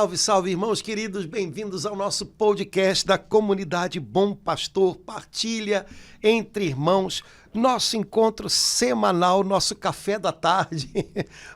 Salve, salve, irmãos queridos, bem-vindos ao nosso podcast da comunidade Bom Pastor. Partilha entre irmãos, nosso encontro semanal, nosso café da tarde,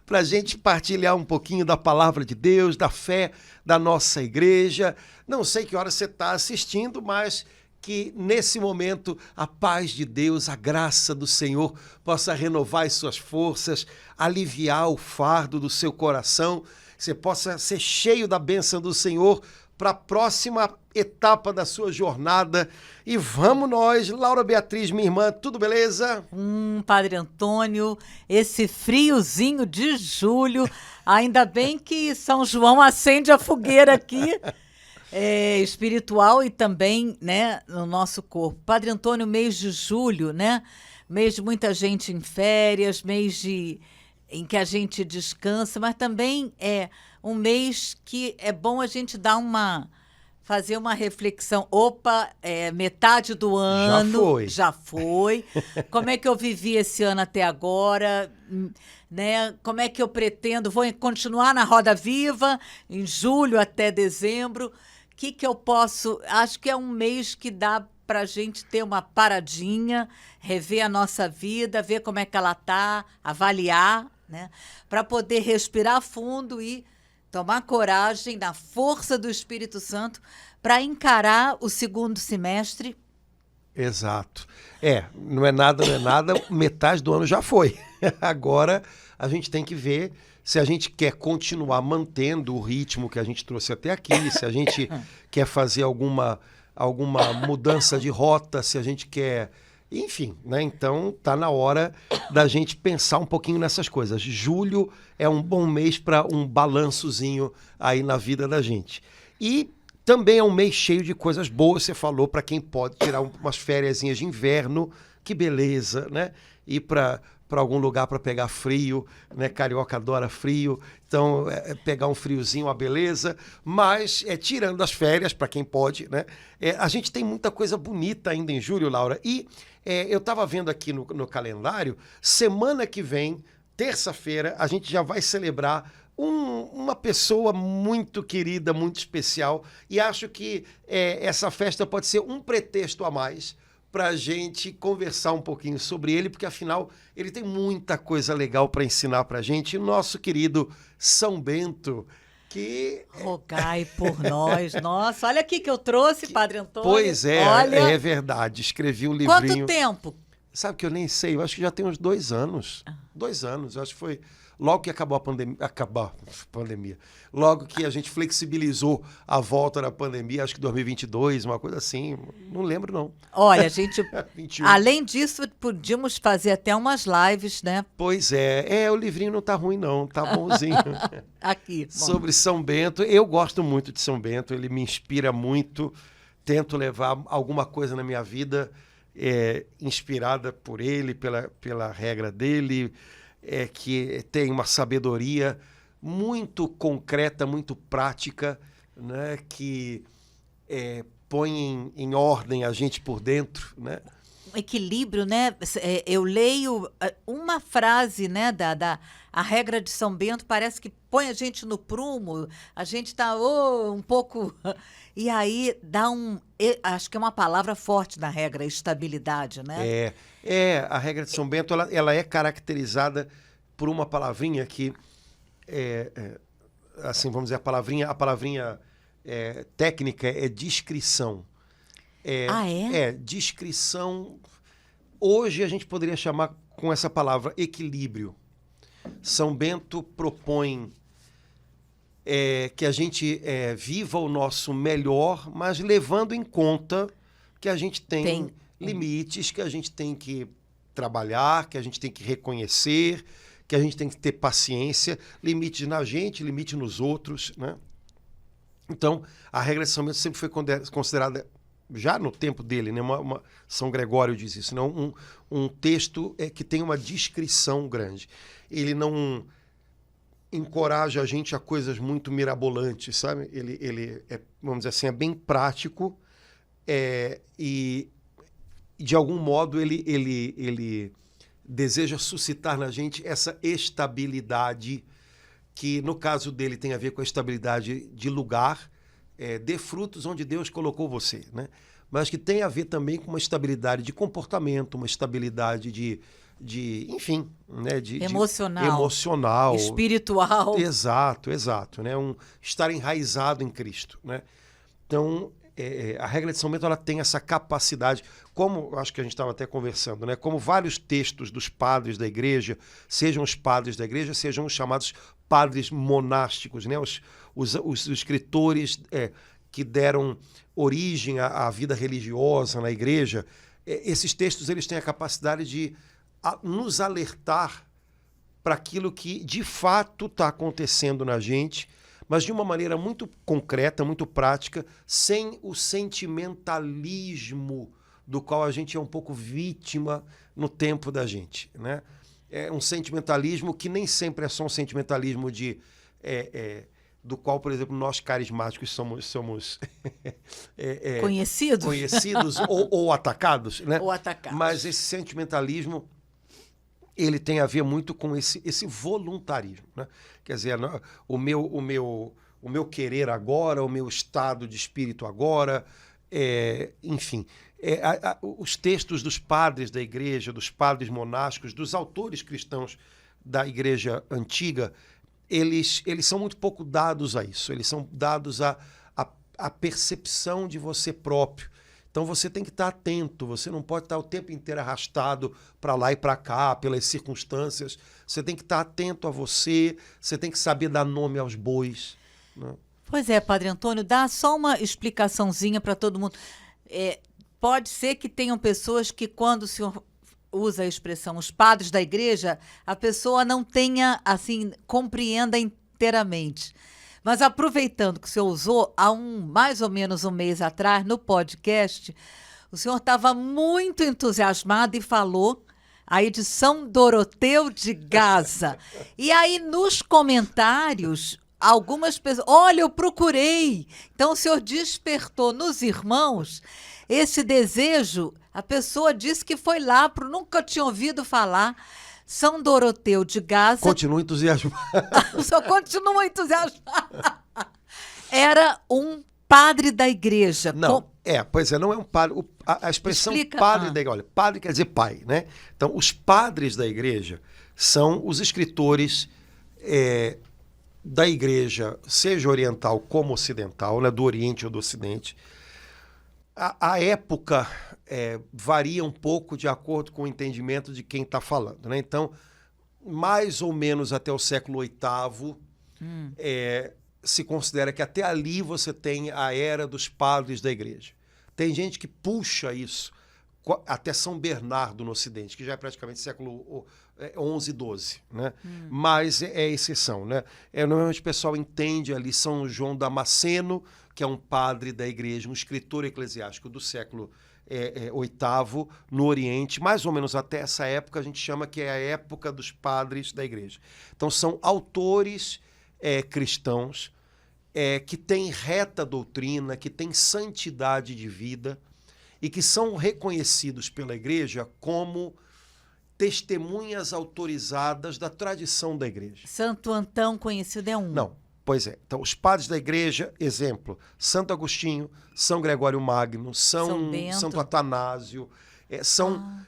para a gente partilhar um pouquinho da palavra de Deus, da fé da nossa igreja. Não sei que hora você está assistindo, mas que nesse momento a paz de Deus, a graça do Senhor possa renovar as suas forças, aliviar o fardo do seu coração, que você possa ser cheio da bênção do Senhor para a próxima etapa da sua jornada. E vamos nós, Laura Beatriz, minha irmã, tudo beleza? Padre Antônio, esse friozinho de julho, ainda bem que São João acende a fogueira aqui, espiritual e também, né, no nosso corpo. Padre Antônio, mês de julho, né, mês de muita gente em férias, em que a gente descansa, mas também é um mês que é bom a gente fazer uma reflexão. Opa, metade do ano já foi. Como é que eu vivi esse ano até agora? Né? Como é que eu pretendo? Vou continuar na roda viva em julho até dezembro. O que eu posso... Acho que é um mês que dá para a gente ter uma paradinha, rever a nossa vida, ver como é que ela está, avaliar, né? Para poder respirar fundo e tomar coragem na força do Espírito Santo para encarar o segundo semestre. Exato. Não é nada, metade do ano já foi. Agora a gente tem que ver se a gente quer continuar mantendo o ritmo que a gente trouxe até aqui, se a gente quer fazer alguma mudança de rota, se a gente quer... Enfim, né? Então tá na hora da gente pensar um pouquinho nessas coisas. Julho é um bom mês para um balançozinho aí na vida da gente. Também é um mês cheio de coisas boas, você falou, para quem pode tirar umas fériasinhas de inverno. Que beleza, né? Ir para algum lugar para pegar frio, né? Carioca adora frio, então pegar um friozinho, uma beleza. Mas, tirando as férias, para quem pode, né? A gente tem muita coisa bonita ainda em julho, Laura. Eu estava vendo aqui no calendário, semana que vem, terça-feira, a gente já vai celebrar uma pessoa muito querida, muito especial, e acho que essa festa pode ser um pretexto a mais para a gente conversar um pouquinho sobre ele, porque afinal ele tem muita coisa legal para ensinar para a gente. O nosso querido São Bento, que... Rogai por nós. Nossa, olha aqui que eu trouxe, Padre Antônio. Pois é verdade. Escrevi um livrinho. Quanto tempo? Sabe que eu nem sei, eu acho que já tem uns 2 anos. 2 anos, eu acho que foi logo que acabou a pandemia. Logo que a gente flexibilizou a volta da pandemia, acho que 2022, uma coisa assim, não lembro não. Olha, a gente, 21. Além disso, podíamos fazer até umas lives, né? Pois o livrinho não tá ruim não, tá bonzinho. Aqui. Sobre São Bento, eu gosto muito de São Bento, ele me inspira muito, tento levar alguma coisa na minha vida inspirada por ele, pela regra dele, que tem uma sabedoria muito concreta, muito prática, né, que põe em ordem a gente por dentro, né? Equilíbrio, né? Eu leio uma frase, né, a regra de São Bento, parece que põe a gente no prumo, a gente está um pouco... E aí acho que é uma palavra forte na regra, estabilidade, né? A regra de São Bento, ela é caracterizada por uma palavrinha que, assim, vamos dizer, a palavrinha técnica é discrição. Discrição. Hoje a gente poderia chamar com essa palavra equilíbrio. São Bento propõe que a gente viva o nosso melhor, mas levando em conta que a gente tem limites, que a gente tem que trabalhar, que a gente tem que reconhecer, que a gente tem que ter paciência, limites na gente, limite nos outros, né? Então, a regra de São Bento sempre foi considerada, já no tempo dele, né? São Gregório diz isso, não? Um texto que tem uma discrição grande. Ele não encoraja a gente a coisas muito mirabolantes, sabe? Ele vamos dizer assim, é bem prático e de algum modo ele deseja suscitar na gente essa estabilidade que no caso dele tem a ver com a estabilidade de lugar, dê frutos onde Deus colocou você, né? Mas que tem a ver também com uma estabilidade de comportamento, uma estabilidade enfim, né? Emocional, espiritual. Exato, né? Estar enraizado em Cristo, né? Então, a regra de São Bento, ela tem essa capacidade, como acho que a gente estava até conversando, né? Como vários textos dos padres da igreja, sejam os padres da igreja, sejam os chamados padres monásticos, né? Os escritores que deram origem à vida religiosa na igreja, esses textos eles têm a capacidade de nos alertar para aquilo que de fato está acontecendo na gente, mas de uma maneira muito concreta, muito prática, sem o sentimentalismo do qual a gente é um pouco vítima no tempo da gente, né? É um sentimentalismo que nem sempre é só um sentimentalismo do qual, por exemplo, nós carismáticos somos conhecidos ou atacados, né? Ou atacados. Mas esse sentimentalismo ele tem a ver muito com esse voluntarismo, né? Quer dizer, o meu querer agora, o meu estado de espírito agora, enfim, os textos dos padres da igreja, dos padres monásticos, dos autores cristãos da igreja antiga, eles são muito pouco dados a isso, eles são dados à percepção de você próprio. Então você tem que estar atento, você não pode estar o tempo inteiro arrastado para lá e para cá, pelas circunstâncias. Você tem que estar atento a você tem que saber dar nome aos bois, né? Pois é, Padre Antônio, dá só uma explicaçãozinha para todo mundo. Pode ser que tenham pessoas que, quando o senhor usa a expressão os padres da igreja, a pessoa não tenha, assim, compreenda inteiramente. Mas aproveitando que o senhor usou, há mais ou menos um mês atrás, no podcast, o senhor estava muito entusiasmado e falou aí de São Doroteu de Gaza. E aí, nos comentários, algumas pessoas... Olha, eu procurei! Então, o senhor despertou nos irmãos esse desejo. A pessoa disse que foi lá, nunca tinha ouvido falar... São Doroteu de Gaza... Continua entusiasmado. Só continua entusiasmado. Era um padre da igreja. Não, não é um padre. A expressão padre da igreja... Olha, padre quer dizer pai, né? Então, os padres da igreja são os escritores da igreja, seja oriental como ocidental, né? Do Oriente ou do Ocidente. A época... varia um pouco de acordo com o entendimento de quem está falando, né? Então, mais ou menos até o século VIII, se considera que até ali você tem a era dos padres da igreja. Tem gente que puxa isso até São Bernardo no Ocidente, que já é praticamente século XI, XII, né? Mas é exceção, né? Normalmente o pessoal entende ali São João Damasceno, que é um padre da igreja, um escritor eclesiástico do século VIII, no Oriente, mais ou menos até essa época, a gente chama que é a época dos padres da igreja. Então, são autores cristãos que têm reta doutrina, que têm santidade de vida e que são reconhecidos pela igreja como testemunhas autorizadas da tradição da igreja. Santo Antão conhecido é um. Não. Pois é. Então, os padres da igreja, exemplo, Santo Agostinho, São Gregório Magno, Santo Atanásio, são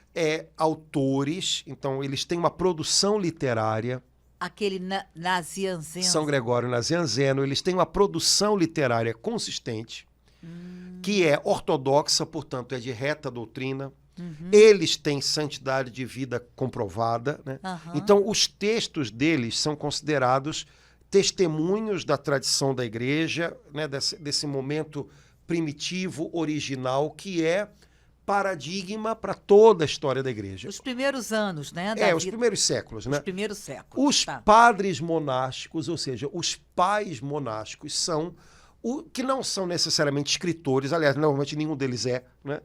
autores, então eles têm uma produção literária. Aquele Nazianzeno. São Gregório Nazianzeno, eles têm uma produção literária consistente, que é ortodoxa, portanto, é de reta doutrina. Eles têm santidade de vida comprovada, né? Então, os textos deles são considerados testemunhos da tradição da igreja, né, desse momento primitivo, original, que é paradigma para toda a história da igreja. Os primeiros anos, né? Os primeiros séculos, né? Os primeiros séculos. Os padres monásticos, ou seja, os pais monásticos, são que não são necessariamente escritores, aliás, normalmente nenhum deles né?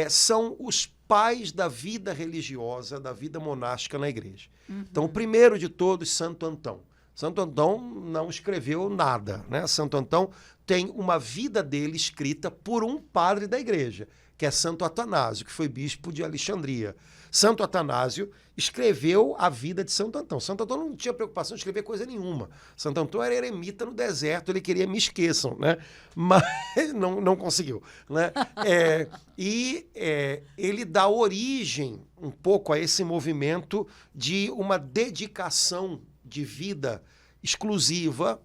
São os pais da vida religiosa, da vida monástica na igreja. Então, o primeiro de todos, Santo Antão. Santo Antão não escreveu nada, né? Santo Antão tem uma vida dele escrita por um padre da igreja, que é Santo Atanásio, que foi bispo de Alexandria. Santo Atanásio escreveu a vida de Santo Antão. Santo Antão não tinha preocupação de escrever coisa nenhuma. Santo Antão era eremita no deserto, ele queria me esqueçam, né? Mas não conseguiu, né? Ele dá origem um pouco a esse movimento de uma dedicação de vida exclusiva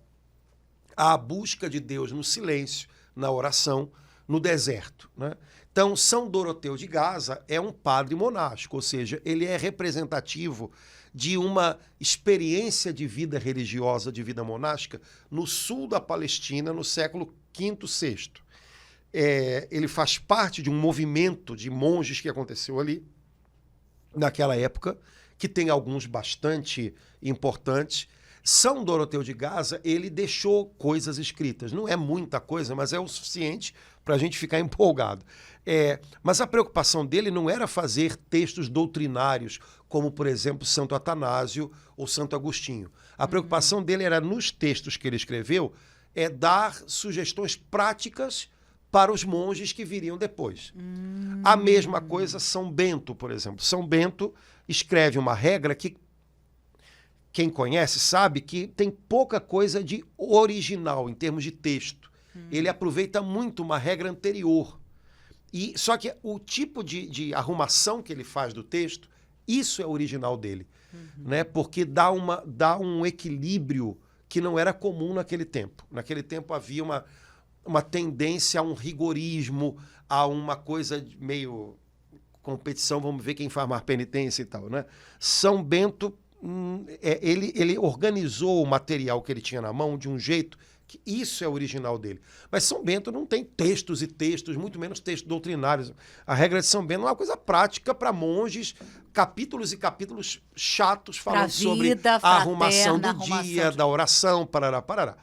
à busca de Deus no silêncio, na oração, no deserto, né? Então, São Doroteu de Gaza é um padre monástico, ou seja, ele é representativo de uma experiência de vida religiosa, de vida monástica, no sul da Palestina, no século V, VI. Ele faz parte de um movimento de monges que aconteceu ali, naquela época, que tem alguns bastante importantes. São Doroteu de Gaza, ele deixou coisas escritas. Não é muita coisa, mas é o suficiente para a gente ficar empolgado. Mas a preocupação dele não era fazer textos doutrinários, como, por exemplo, Santo Atanásio ou Santo Agostinho. A preocupação dele era, nos textos que ele escreveu, dar sugestões práticas para os monges que viriam depois. A mesma coisa São Bento, por exemplo. São Bento escreve uma regra que quem conhece sabe que tem pouca coisa de original em termos de texto. Ele aproveita muito uma regra anterior. Só que o tipo de arrumação que ele faz do texto, isso é original dele. Né? Porque dá um equilíbrio que não era comum naquele tempo. Naquele tempo havia uma tendência a um rigorismo, a uma coisa meio competição, vamos ver quem faz mais penitência e tal. Né? São Bento, ele organizou o material que ele tinha na mão de um jeito que isso é original dele. Mas São Bento não tem textos e textos, muito menos textos doutrinários. A regra de São Bento é uma coisa prática para monges, capítulos e capítulos chatos falando sobre a arrumação do dia, da oração, parará, parará.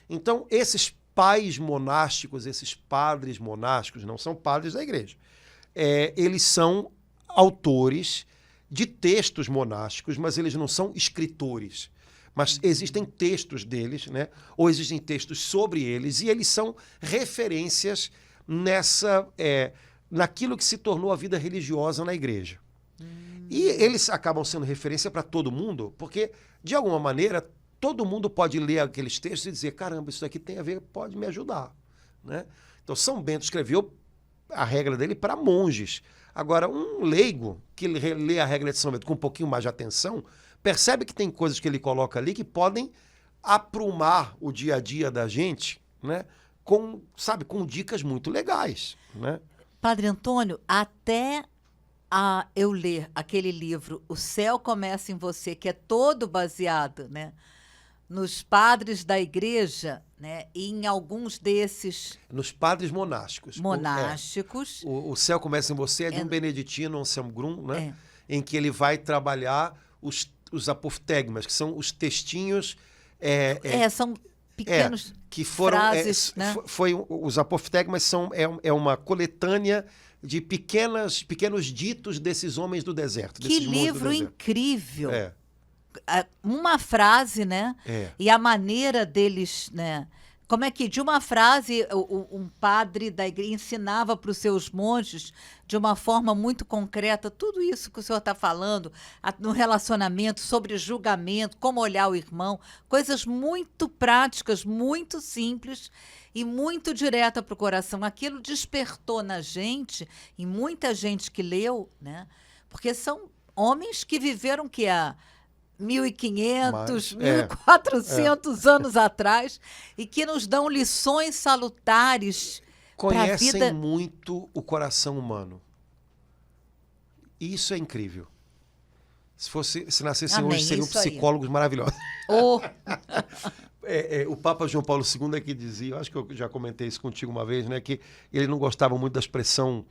Então, esses pais monásticos, esses padres monásticos, não são padres da igreja. Eles são autores de textos monásticos, mas eles não são escritores. Mas existem textos deles, né? Ou existem textos sobre eles, e eles são referências naquilo que se tornou a vida religiosa na igreja. E eles acabam sendo referência para todo mundo, porque, de alguma maneira, todo mundo pode ler aqueles textos e dizer, caramba, isso aqui tem a ver, pode me ajudar. Né? Então, São Bento escreveu a regra dele para monges. Agora, um leigo que lê a regra de São Bento com um pouquinho mais de atenção, percebe que tem coisas que ele coloca ali que podem aprumar o dia a dia da gente, né? Com dicas muito legais. Né? Padre Antônio, até eu ler aquele livro O Céu Começa em Você, que é todo baseado, né, nos padres da igreja, né, e em alguns desses... Nos padres monásticos. Monásticos. O Céu Começa em Você é de um beneditino, Anselmo Grum, né, em que ele vai trabalhar os apoftegmas, que são os textinhos... são pequenos que foram, frases, né? Os apoftegmas é uma coletânea de pequenos ditos desses homens do deserto. Que livro incrível! Uma frase, né? E a maneira deles, né? Como é que de uma frase um padre da igreja ensinava para os seus monges de uma forma muito concreta tudo isso que o senhor está falando no relacionamento, sobre julgamento, como olhar o irmão, coisas muito práticas, muito simples e muito direta para o coração. Aquilo despertou na gente, e muita gente que leu, né? Porque são homens que viveram há 1.500, 1.400 anos atrás, e que nos dão lições salutares para a vida. Conhecem muito o coração humano. Isso é incrível. Se nascessem hoje, seriam psicólogos maravilhosos. O Papa João Paulo II é que dizia, eu acho que eu já comentei isso contigo uma vez, né, que ele não gostava muito da expressão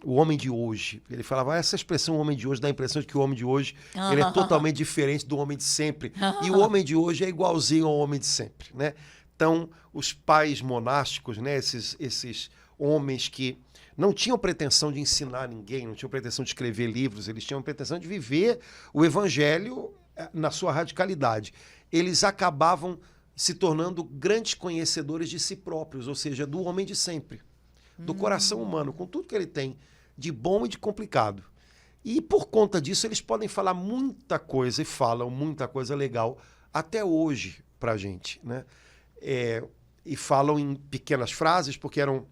o homem de hoje. Ele falava, essa expressão homem de hoje dá a impressão de que o homem de hoje ele é totalmente diferente do homem de sempre. E o homem de hoje é igualzinho ao homem de sempre. Né? Então, os pais monásticos, né, esses homens que não tinham pretensão de ensinar ninguém, não tinham pretensão de escrever livros, eles tinham pretensão de viver o evangelho na sua radicalidade, eles acabavam se tornando grandes conhecedores de si próprios, ou seja, do homem de sempre, do coração humano, com tudo que ele tem de bom e de complicado. E por conta disso, eles podem falar muita coisa e falam muita coisa legal até hoje para a gente, né? E falam em pequenas frases, porque eram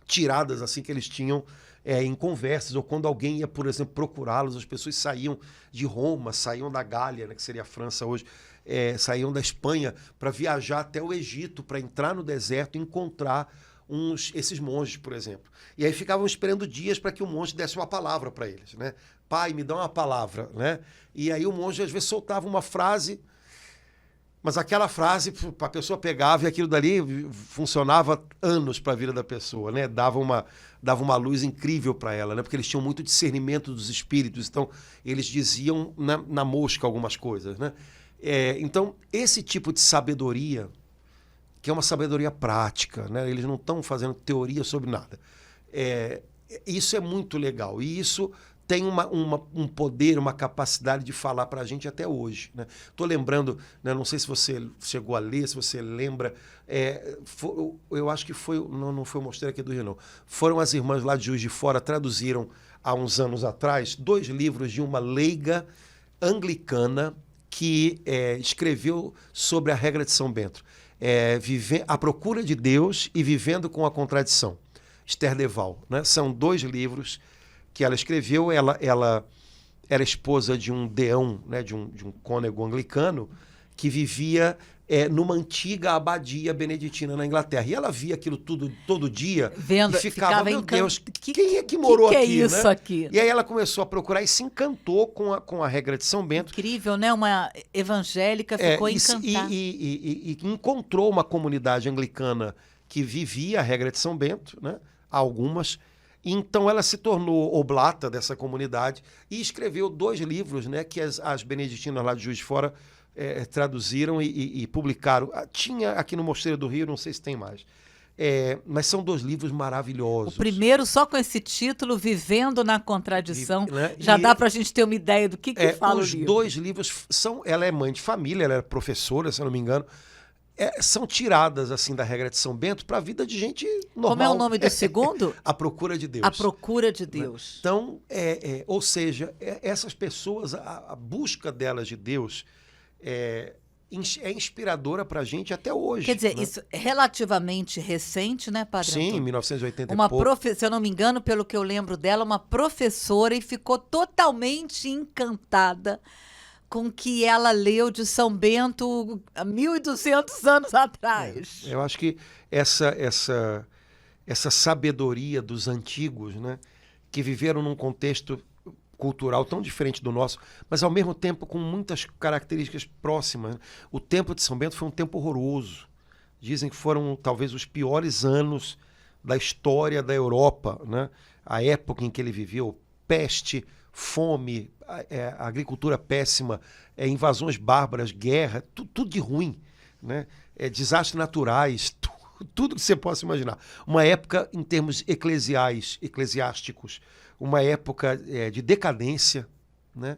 tiradas assim que eles tinham em conversas, ou quando alguém ia, por exemplo, procurá-los, as pessoas saíam de Roma, saíam da Gália, né, que seria a França hoje, saíam da Espanha para viajar até o Egito, para entrar no deserto e encontrar esses monges, por exemplo. E aí ficavam esperando dias para que o monge desse uma palavra para eles, né? Pai, me dá uma palavra, né? E aí o monge às vezes soltava uma frase, mas aquela frase a pessoa pegava e aquilo dali funcionava anos para a vida da pessoa, né? Dava uma luz incrível para ela, né? Porque eles tinham muito discernimento dos espíritos, então eles diziam na mosca algumas coisas, né? Então, esse tipo de sabedoria, que é uma sabedoria prática, né? Eles não estão fazendo teoria sobre nada. Isso é muito legal. E isso tem um poder, uma capacidade de falar para a gente até hoje. Estou lembrando, né? Não sei se você chegou a ler, se você lembra, eu acho que foi, não foi o Mosteiro aqui do Rio, não. Foram as irmãs lá de Juiz de Fora, traduziram há uns anos atrás 2 livros de uma leiga anglicana que escreveu sobre a regra de São Bento. A Procura de Deus e Vivendo com a Contradição, Esther Deval, né? São 2 livros que ela escreveu. Ela era esposa de um deão, né? de um cônego anglicano que vivia numa antiga abadia beneditina na Inglaterra. E ela via aquilo tudo todo dia e ficava meu Deus, quem é que morou aqui? Que é isso, né? aqui? E aí ela começou a procurar e se encantou com a regra de São Bento. Incrível, né? Uma evangélica ficou encantada. E encontrou uma comunidade anglicana que vivia a regra de São Bento, né? Algumas. Então ela se tornou oblata dessa comunidade e escreveu 2 livros, né? Que as beneditinas lá de Juiz de Fora traduziram e publicaram. Tinha aqui no Mosteiro do Rio, não sei se tem mais. Mas são 2 livros maravilhosos. O primeiro, só com esse título, Vivendo na Contradição, né? já dá para a gente ter uma ideia do que fala o livro. Os 2 livros são... Ela é mãe de família, ela é professora, se eu não me engano. São tiradas assim da regra de São Bento para a vida de gente normal. Como é o nome do segundo? A Procura de Deus. A Procura de Deus. Então, ou seja, essas pessoas, a busca delas de Deus é inspiradora para a gente até hoje. Quer dizer, né? isso é relativamente recente, né, Padre Sim, Antônio? 1980 uma e pouco. Se eu não me engano, pelo que eu lembro dela, uma professora, e ficou totalmente encantada com o que ela leu de São Bento há 1.200 anos atrás. Eu acho que essa sabedoria dos antigos, né, que viveram num contexto cultural tão diferente do nosso, mas ao mesmo tempo com muitas características próximas. O tempo de São Bento foi um tempo horroroso. Dizem que foram talvez os piores anos da história da Europa, né? A época em que ele viveu, peste, fome, a agricultura péssima, invasões bárbaras, guerra, tudo de ruim, né? Desastres naturais, tudo que você possa imaginar. Uma época em termos eclesiásticos, uma época de decadência, né?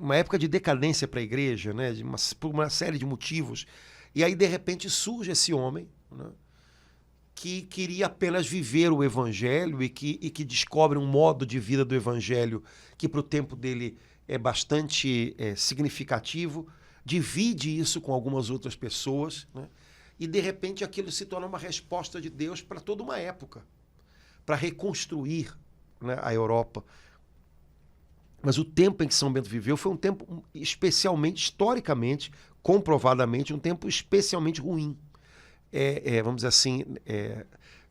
Uma época de decadência para a igreja, né? Por uma série de motivos. E aí, de repente, surge esse homem, né, que queria apenas viver o Evangelho e que descobre um modo de vida do Evangelho que para o tempo dele é bastante significativo, divide isso com algumas outras pessoas, né, e de repente aquilo se torna uma resposta de Deus para toda uma época, para reconstruir, né, a Europa. Mas o tempo em que São Bento viveu foi um tempo especialmente, historicamente, comprovadamente, um tempo especialmente ruim. Vamos dizer assim,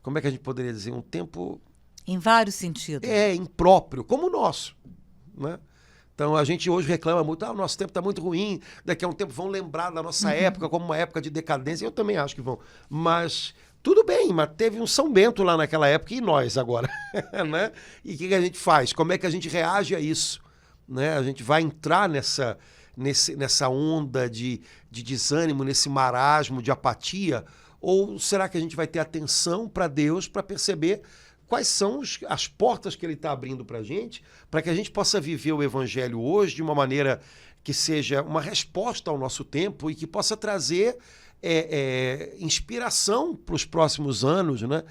como é que a gente poderia dizer? Um tempo... Em vários sentidos. Impróprio, como o nosso, né? Então a gente hoje reclama muito, o nosso tempo está muito ruim, daqui a um tempo vão lembrar da nossa época como uma época de decadência. Eu também acho que vão. Mas tudo bem, mas teve um São Bento lá naquela época e nós agora. Né? E o que a gente faz? Como é que a gente reage a isso? Né? A gente vai entrar nessa onda de desânimo, nesse marasmo de apatia? Ou será que a gente vai ter atenção para Deus para perceber quais são as portas que ele está abrindo para a gente possa viver o Evangelho hoje de uma maneira que seja uma resposta ao nosso tempo e que possa trazer inspiração para os próximos anos, né?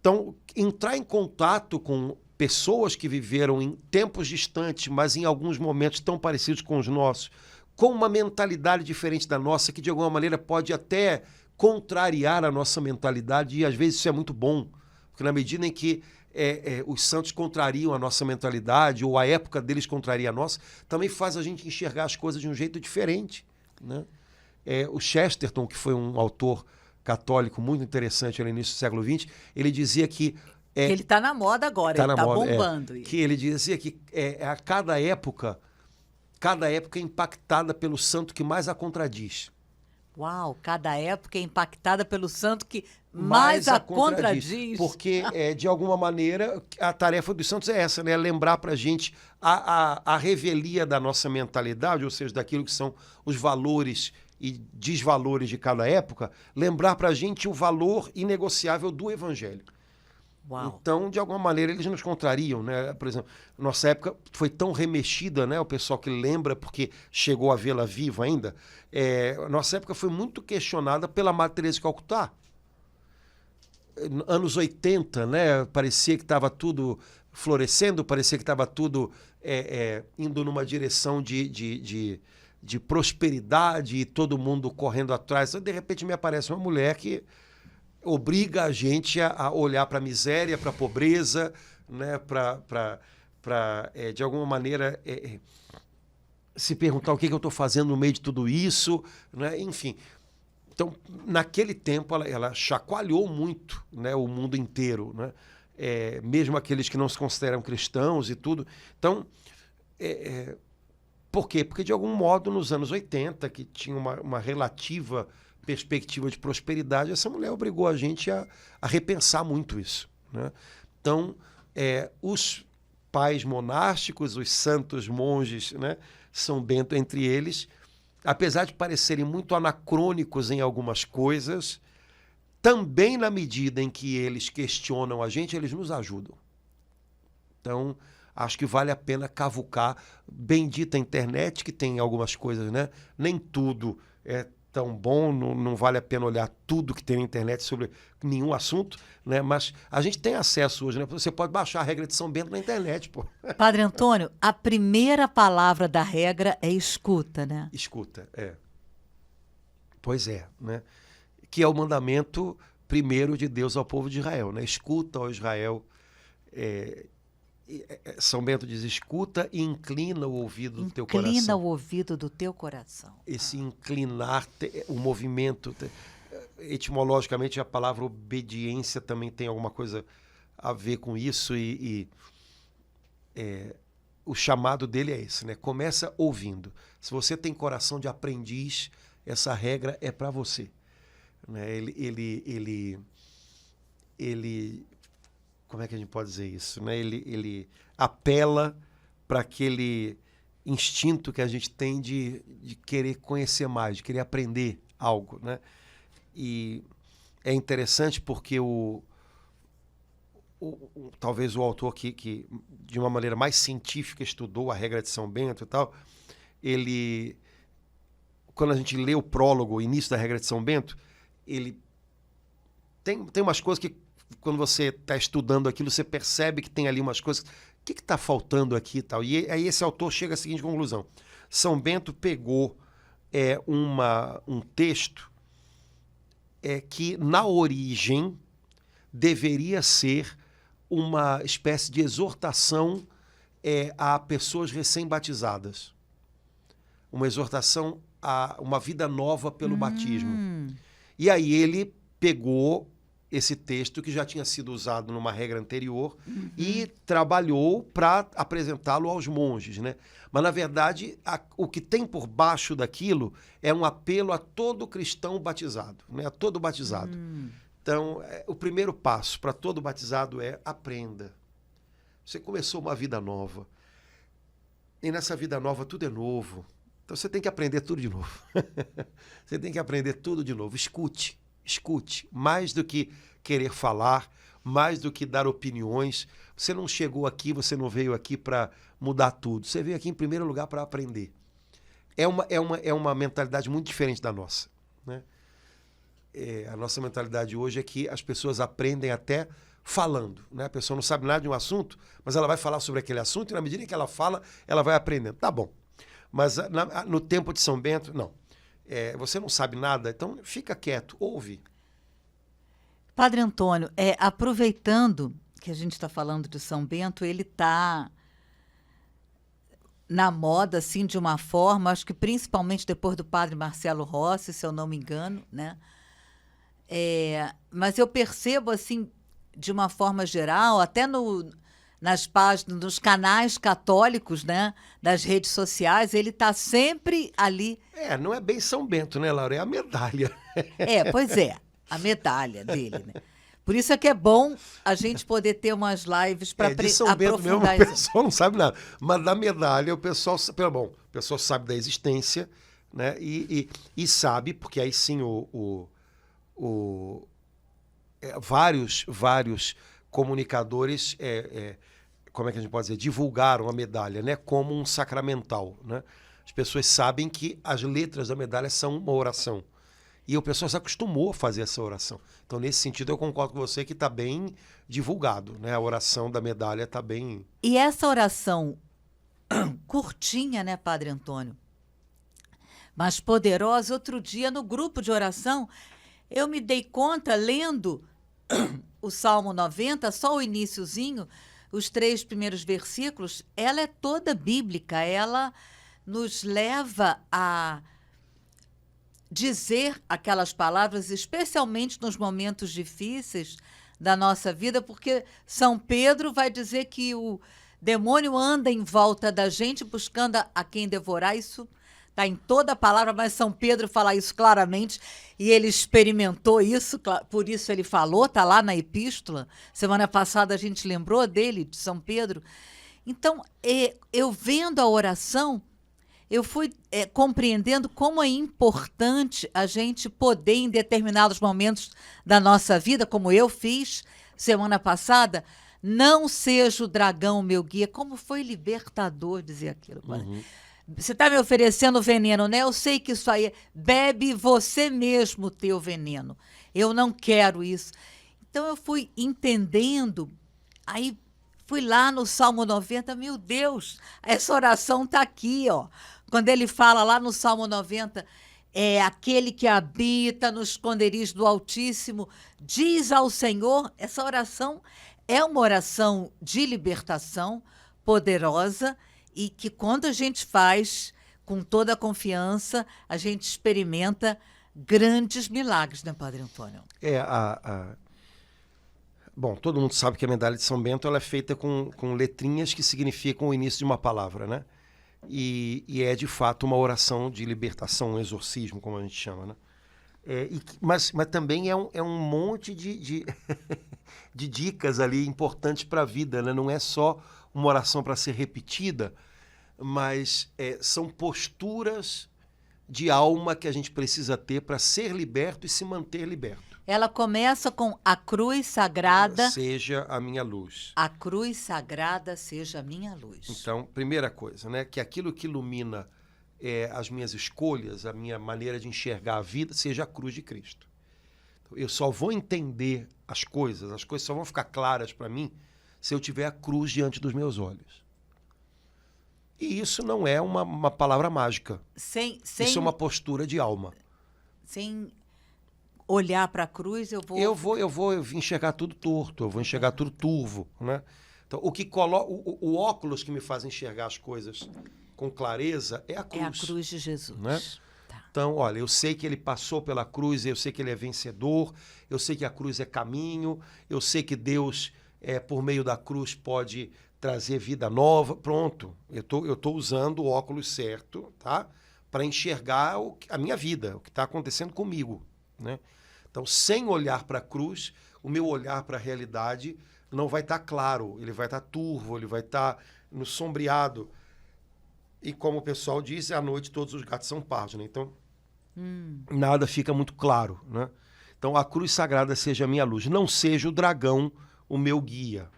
Então, entrar em contato com pessoas que viveram em tempos distantes, mas em alguns momentos tão parecidos com os nossos, com uma mentalidade diferente da nossa, que de alguma maneira pode até contrariar a nossa mentalidade, e às vezes isso é muito bom, porque na medida em que os santos contrariam a nossa mentalidade, ou a época deles contraria a nossa, também faz a gente enxergar as coisas de um jeito diferente, né? O Chesterton, que foi um autor católico muito interessante no início do século XX, ele dizia que... ele está na moda agora, ele está bombando. Que ele dizia que a cada época é impactada pelo santo que mais a contradiz. Uau, cada época é impactada pelo santo que mais a contradiz. Porque, de alguma maneira, a tarefa dos santos é essa, né? Lembrar para a gente a revelia da nossa mentalidade, ou seja, daquilo que são os valores e desvalores de cada época, lembrar para a gente o valor inegociável do Evangelho. Uau. Então, de alguma maneira, eles nos contrariam, né? Por exemplo, nossa época foi tão remexida, né? O pessoal que lembra, porque chegou a vê-la viva ainda, nossa época foi muito questionada pela Madre Teresa de Calcutá. Anos 80, né? Parecia que estava tudo florescendo, parecia que estava tudo indo numa direção de prosperidade e todo mundo correndo atrás. De repente me aparece uma mulher que obriga a gente a olhar para a miséria, para a pobreza, né? para de alguma maneira, se perguntar o que eu estou fazendo no meio de tudo isso, né? Enfim. Então, naquele tempo, ela chacoalhou muito, né, o mundo inteiro, né? Mesmo aqueles que não se consideram cristãos e tudo. Então, por quê? Porque, de algum modo, nos anos 80, que tinha uma relativa perspectiva de prosperidade, essa mulher obrigou a gente a repensar muito isso, né? Então, os pais monásticos, os santos monges, né, São Bento entre eles, apesar de parecerem muito anacrônicos em algumas coisas, também na medida em que eles questionam a gente, eles nos ajudam. Então, acho que vale a pena cavucar. Bendita internet, que tem algumas coisas, né? Nem tudo é tão bom, não vale a pena olhar tudo que tem na internet sobre nenhum assunto, né? Mas a gente tem acesso hoje, né? Você pode baixar a regra de São Bento na internet, pô. Padre Antônio, a primeira palavra da regra é escuta, né? Escuta, Pois é, né? Que é o mandamento primeiro de Deus ao povo de Israel, né? Escuta, ó Israel. São Bento diz, escuta e inclina o ouvido do teu coração. Inclina o ouvido do teu coração. Esse inclinar, o movimento, etimologicamente a palavra obediência também tem alguma coisa a ver com isso o chamado dele é esse, né? Começa ouvindo. Se você tem coração de aprendiz, essa regra é para você, né? Ele como é que a gente pode dizer isso, né? Ele apela para aquele instinto que a gente tem de querer conhecer mais, de querer aprender algo, né? E é interessante porque talvez o autor que de uma maneira mais científica estudou a regra de São Bento e tal, quando a gente lê o prólogo, o início da regra de São Bento, ele tem umas coisas que quando você está estudando aquilo, você percebe que tem ali umas coisas. O que está faltando aqui e tal? E aí esse autor chega à seguinte conclusão. São Bento pegou um texto que, na origem, deveria ser uma espécie de exortação a pessoas recém-batizadas. Uma exortação a uma vida nova pelo batismo. E aí ele pegou esse texto que já tinha sido usado numa regra anterior e trabalhou para apresentá-lo aos monges, né? Mas, na verdade, o que tem por baixo daquilo é um apelo a todo cristão batizado, né? A todo batizado. Então, o primeiro passo para todo batizado é aprenda. Você começou uma vida nova. E nessa vida nova tudo é novo. Então você tem que aprender tudo de novo. Você tem que aprender tudo de novo. Escute. Mais do que querer falar mais do que dar opiniões. Você não chegou aqui, você não veio aqui para mudar tudo. Você veio aqui, em primeiro lugar, para aprender. É uma mentalidade muito diferente da nossa, né? A nossa mentalidade hoje é que as pessoas aprendem até falando, né? A pessoa não sabe nada de um assunto, mas ela vai falar sobre aquele assunto e na medida que ela fala, ela vai aprendendo. Tá bom. Mas no tempo de São Bento, não. Você não sabe nada, então fica quieto, ouve. Padre Antônio, aproveitando que a gente está falando de São Bento, ele está na moda, assim, de uma forma, acho que principalmente depois do Padre Marcelo Rossi, se eu não me engano, né? Mas eu percebo, assim, de uma forma geral, até nas páginas, nos canais católicos, né, das redes sociais, ele está sempre ali. Não é bem São Bento, né, Laura? É a medalha. Pois é, a medalha dele, né? Por isso é que é bom a gente poder ter umas lives para de São Bento mesmo, aprofundar o pessoal não sabe nada. Mas da medalha, o pessoal sabe da existência, né? E sabe, porque aí sim vários comunicadores, como é que a gente pode dizer, divulgaram a medalha, né, como um sacramental, né? As pessoas sabem que as letras da medalha são uma oração. E o pessoal se acostumou a fazer essa oração. Então, nesse sentido, eu concordo com você que está bem divulgado, né? A oração da medalha está bem... E essa oração curtinha, né, Padre Antônio? Mas poderosa. Outro dia, no grupo de oração, eu me dei conta, lendo o Salmo 90, só o iniciozinho, os 3 primeiros versículos, ela é toda bíblica, ela nos leva a dizer aquelas palavras, especialmente nos momentos difíceis da nossa vida, porque São Pedro vai dizer que o demônio anda em volta da gente buscando a quem devorar. Isso está em toda a palavra, mas São Pedro fala isso claramente e ele experimentou isso, por isso ele falou, está lá na epístola. Semana passada a gente lembrou dele, de São Pedro. Então, eu vendo a oração, eu fui compreendendo como é importante a gente poder, em determinados momentos da nossa vida, como eu fiz semana passada, não seja o dragão meu guia. Como foi libertador dizer aquilo. Uhum. Você está me oferecendo veneno, né? Eu sei que isso aí, bebe você mesmo o teu veneno. Eu não quero isso. Então eu fui entendendo, aí fui lá no Salmo 90, meu Deus, essa oração está aqui, ó. Quando ele fala lá no Salmo 90, aquele que habita no esconderijo do Altíssimo, diz ao Senhor, essa oração é uma oração de libertação poderosa e que quando a gente faz com toda a confiança, a gente experimenta grandes milagres, né, Padre Antônio? Bom, todo mundo sabe que a medalha de São Bento ela é feita com letrinhas que significam o início de uma palavra, né? E é, de fato, uma oração de libertação, um exorcismo, como a gente chama, né? Mas também é um monte de dicas ali importantes para a vida, né? Não é só uma oração para ser repetida, mas são posturas de alma que a gente precisa ter para ser liberto e se manter liberto. Ela começa com a cruz sagrada. Seja a minha luz. A cruz sagrada seja a minha luz. Então, primeira coisa, né? Que aquilo que ilumina as minhas escolhas, a minha maneira de enxergar a vida, seja a cruz de Cristo. Eu só vou entender as coisas só vão ficar claras para mim se eu tiver a cruz diante dos meus olhos. E isso não é uma palavra mágica. Isso é uma postura de alma. Sem olhar para a cruz, eu vou enxergar tudo torto, eu vou enxergar tudo turvo, né? Então, o óculos que me faz enxergar as coisas com clareza é a cruz. É a cruz de Jesus. Né? Tá. Então, olha, eu sei que ele passou pela cruz, eu sei que ele é vencedor, eu sei que a cruz é caminho, eu sei que Deus, por meio da cruz, pode trazer vida nova. Pronto, eu tô usando o óculos certo, tá? Para enxergar a minha vida, o que está acontecendo comigo, né? Então, sem olhar para a cruz, o meu olhar para a realidade não vai estar claro, ele vai estar turvo, ele vai estar no sombreado. E como o pessoal diz, à noite todos os gatos são pardos, né? Então, nada fica muito claro, né? Então, a cruz sagrada seja a minha luz, não seja o dragão o meu guia.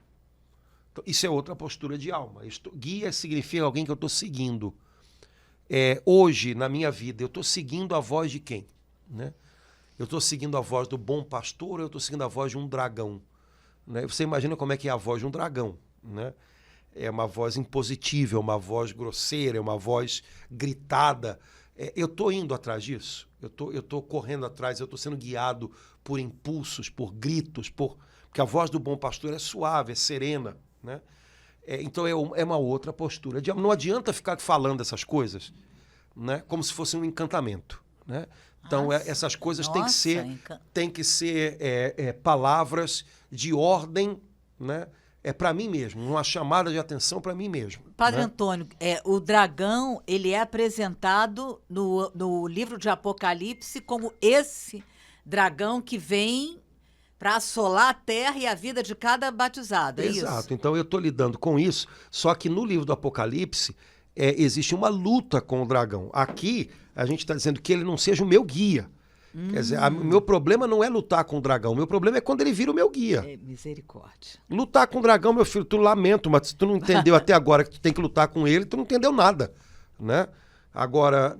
Então, isso é outra postura de alma. Guia significa alguém que eu estou seguindo. Hoje, na minha vida, eu estou seguindo a voz de quem? Né? Eu estou seguindo a voz do bom pastor ou eu estou seguindo a voz de um dragão? Né? Você imagina como é que é a voz de um dragão, né? É uma voz impositiva, é uma voz grosseira, é uma voz gritada. Eu estou indo atrás disso, eu tô correndo atrás, eu estou sendo guiado por impulsos, por gritos, porque a voz do bom pastor é suave, é serena, né? Então é uma outra postura. Não adianta ficar falando essas coisas, né, como se fosse um encantamento, né? Então essas coisas têm que ser palavras de ordem, né? Para mim mesmo, uma chamada de atenção para mim mesmo. Padre né? Antônio, o dragão, ele é apresentado no livro de Apocalipse como esse dragão que vem para assolar a terra e a vida de cada batizado, é isso? Exato, então eu estou lidando com isso, só que no livro do Apocalipse existe uma luta com o dragão. Aqui a gente está dizendo que ele não seja o meu guia. Quer dizer, o meu problema não é lutar com o dragão, o meu problema é quando ele vira o meu guia. Misericórdia. Lutar com o dragão, meu filho, tu lamento, mas se tu não entendeu até agora que tu tem que lutar com ele, tu não entendeu nada, né? Agora,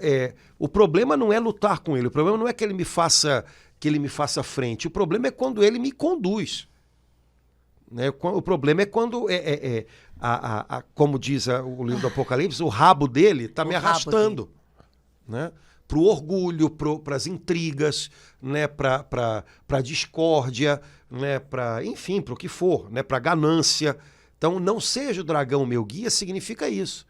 o problema não é lutar com ele, o problema não é que ele me faça frente, o problema é quando ele me conduz. Né? O problema é quando, como diz o livro do Apocalipse, o rabo dele está me arrastando, né? Para o orgulho, para as intrigas, né? Para a discórdia, né? Enfim, para o que for, né? Para a ganância. Então, não seja o dragão meu guia significa isso.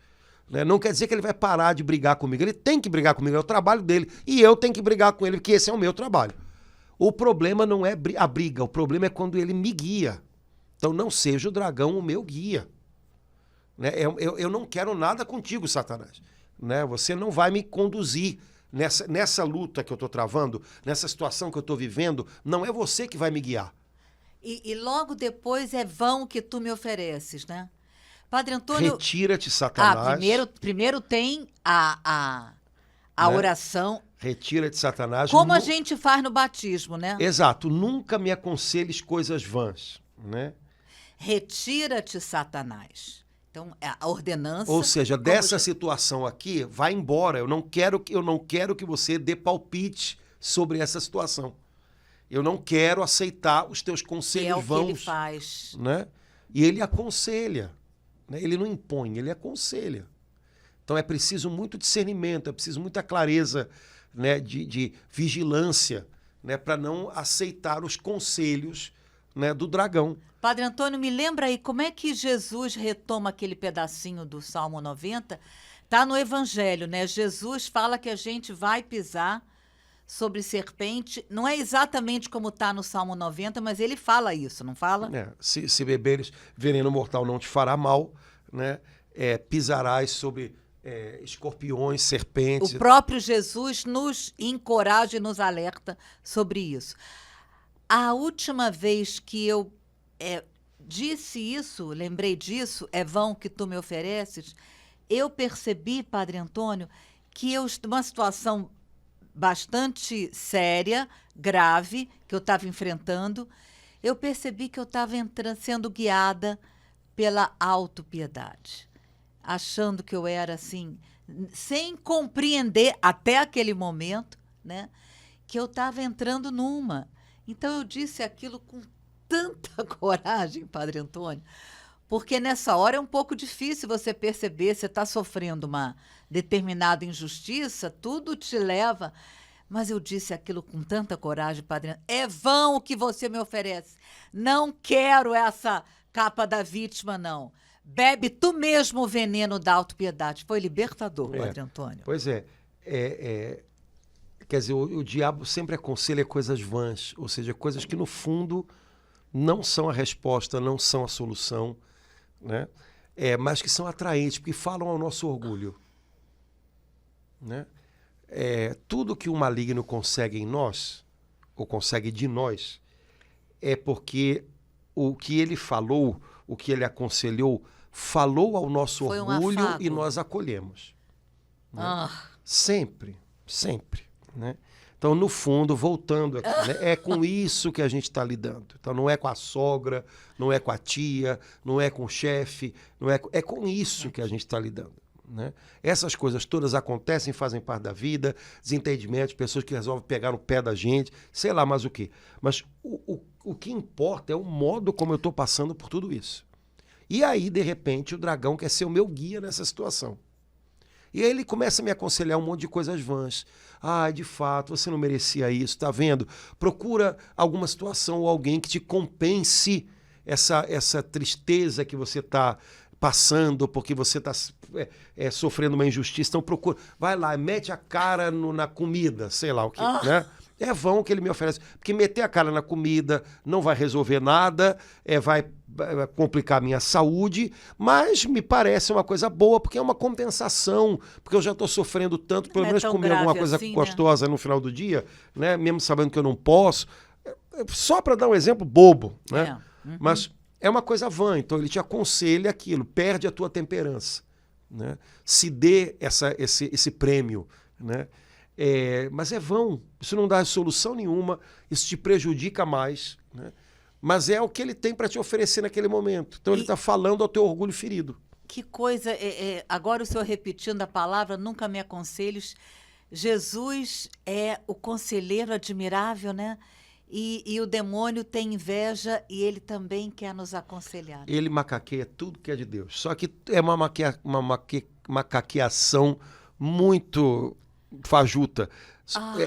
Né? Não quer dizer que ele vai parar de brigar comigo. Ele tem que brigar comigo, é o trabalho dele. E eu tenho que brigar com ele, porque esse é o meu trabalho. O problema não é a briga, o problema é quando ele me guia. Então, não seja o dragão o meu guia. Né? Eu não quero nada contigo, Satanás. Né? Você não vai me conduzir. Nessa luta que eu estou travando, nessa situação que eu estou vivendo, não é você que vai me guiar. E logo depois é vão que tu me ofereces, né? Padre Antônio... Retira-te, Satanás. Primeiro tem a né? oração. Retira-te, Satanás. Como a gente faz no batismo, né? Exato. Nunca me aconselhes coisas vãs, né? Retira-te, Satanás. Então, a ordenança... Ou seja, dessa situação aqui, vai embora. Eu não quero que você dê palpite sobre essa situação. Eu não quero aceitar os teus conselhos vãos. Que ele faz. Né? E ele aconselha. Né? Ele não impõe, ele aconselha. Então é preciso muito discernimento, é preciso muita clareza, né, de vigilância, né, para não aceitar os conselhos, né, do dragão. Padre Antônio, me lembra aí, como é que Jesus retoma aquele pedacinho do Salmo 90? Está no Evangelho, né? Jesus fala que a gente vai pisar sobre serpente. Não é exatamente como está no Salmo 90, mas ele fala isso, não fala? Se beberes veneno mortal não te fará mal, né? Pisarás sobre escorpiões, serpentes. O próprio Jesus nos encoraja e nos alerta sobre isso. A última vez que eu disse isso, lembrei disso, é vão que tu me ofereces, eu percebi, Padre Antônio, que eu, numa situação bastante séria, grave, que eu estava enfrentando, eu percebi que eu estava sendo guiada pela autopiedade, achando que eu era assim, sem compreender até aquele momento, né, que eu estava entrando numa. Então eu disse aquilo com tanta coragem, Padre Antônio, porque nessa hora é um pouco difícil você perceber, você está sofrendo uma determinada injustiça, tudo te leva. Mas eu disse aquilo com tanta coragem, Padre Antônio, é vão o que você me oferece. Não quero essa capa da vítima, não. Bebe tu mesmo o veneno da autopiedade. Foi libertador, Padre Antônio. Pois é. Quer dizer, o diabo sempre aconselha coisas vãs, ou seja, coisas que no fundo não são a resposta, não são a solução, né? Mas que são atraentes, porque falam ao nosso orgulho. Né? Tudo que o maligno consegue em nós, ou consegue de nós, é porque o que ele falou, o que ele aconselhou, falou ao nosso orgulho e nós acolhemos. Né? Sempre, sempre. Né? Então, no fundo, voltando aqui, né, é com isso que a gente está lidando. Então, não é com a sogra, não é com a tia, não é com o chefe, é com isso que a gente está lidando. Né? Essas coisas todas acontecem, fazem parte da vida, desentendimentos, pessoas que resolvem pegar no pé da gente, sei lá mais o quê. Mas o que importa é o modo como eu estou passando por tudo isso. E aí, de repente, o dragão quer ser o meu guia nessa situação. E aí ele começa a me aconselhar um monte de coisas vãs. Ah, de fato, você não merecia isso, tá vendo? Procura alguma situação ou alguém que te compense essa tristeza que você está passando, porque você está sofrendo uma injustiça. Então procura, vai lá, mete a cara na comida, sei lá o que, né? É vão o que ele me oferece. Porque meter a cara na comida não vai resolver nada, vai complicar a minha saúde, mas me parece uma coisa boa, porque é uma compensação, porque eu já estou sofrendo tanto, pelo menos comer alguma coisa assim, gostosa, né? No final do dia, né? Mesmo sabendo que eu não posso. Só para dar um exemplo bobo, né? Mas é uma coisa vã, então ele te aconselha aquilo, perde a tua temperança, né? Se dê esse prêmio, né? Mas é vão, isso não dá solução nenhuma, isso te prejudica mais, né? Mas é o que ele tem para te oferecer naquele momento. Então ele está falando ao teu orgulho ferido. Que coisa, agora o senhor repetindo a palavra, nunca me aconselhos, Jesus é o conselheiro admirável, né? E o demônio tem inveja e ele também quer nos aconselhar. Ele macaqueia tudo que é de Deus, só que é uma macaqueação muito fajuta.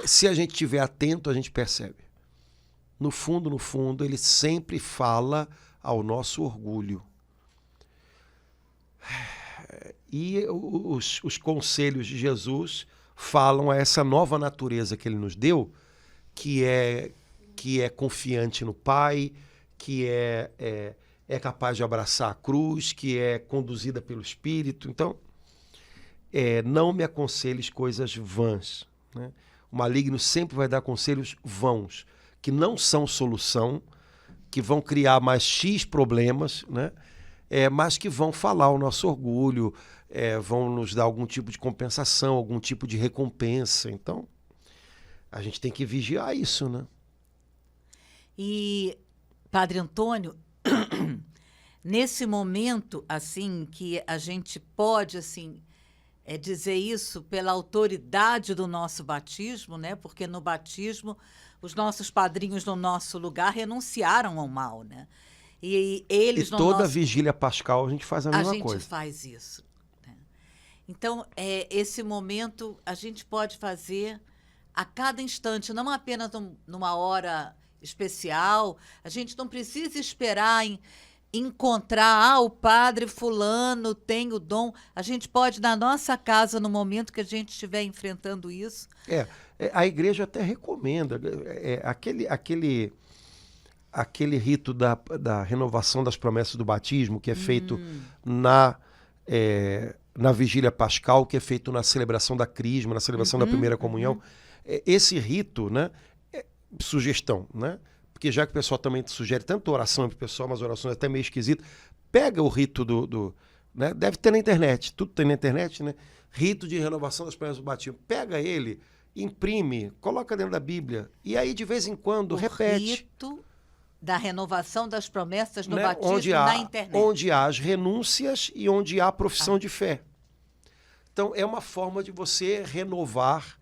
Se a gente estiver atento, a gente percebe. No fundo, ele sempre fala ao nosso orgulho. E os conselhos de Jesus falam a essa nova natureza que ele nos deu, que é confiante no Pai, que é capaz de abraçar a cruz, que é conduzida pelo Espírito. Então, não me aconselhes coisas vãs, né? O maligno sempre vai dar conselhos vãos, que não são solução, que vão criar mais X problemas, né? Mas que vão falar o nosso orgulho, vão nos dar algum tipo de compensação, algum tipo de recompensa. Então, a gente tem que vigiar isso, né? E, Padre Antônio, nesse momento, assim, que a gente pode, assim, dizer isso pela autoridade do nosso batismo, né? Porque no batismo os nossos padrinhos no nosso lugar renunciaram ao mal, né? E eles no toda vigília pascal a gente faz a mesma coisa. A gente faz isso, né? Então, esse momento a gente pode fazer a cada instante, não apenas numa hora especial. A gente não precisa esperar encontrar, o padre fulano tem o dom. A gente pode, na nossa casa, no momento que a gente estiver enfrentando isso. A igreja até recomenda aquele rito da renovação das promessas do batismo, que é feito na vigília pascal, que é feito na celebração da crisma, na celebração da primeira comunhão. Esse rito, né, sugestão, né? Porque já que o pessoal também sugere tanta oração para o pessoal, umas orações até meio esquisitas, pega o rito né? Deve ter na internet, tudo tem na internet, né? Rito de renovação das promessas do batismo. Pega ele, imprime, coloca dentro da Bíblia e aí de vez em quando repete. Rito da renovação das promessas do batismo na internet. Onde há as renúncias e onde há profissão de fé. Então é uma forma de você renovar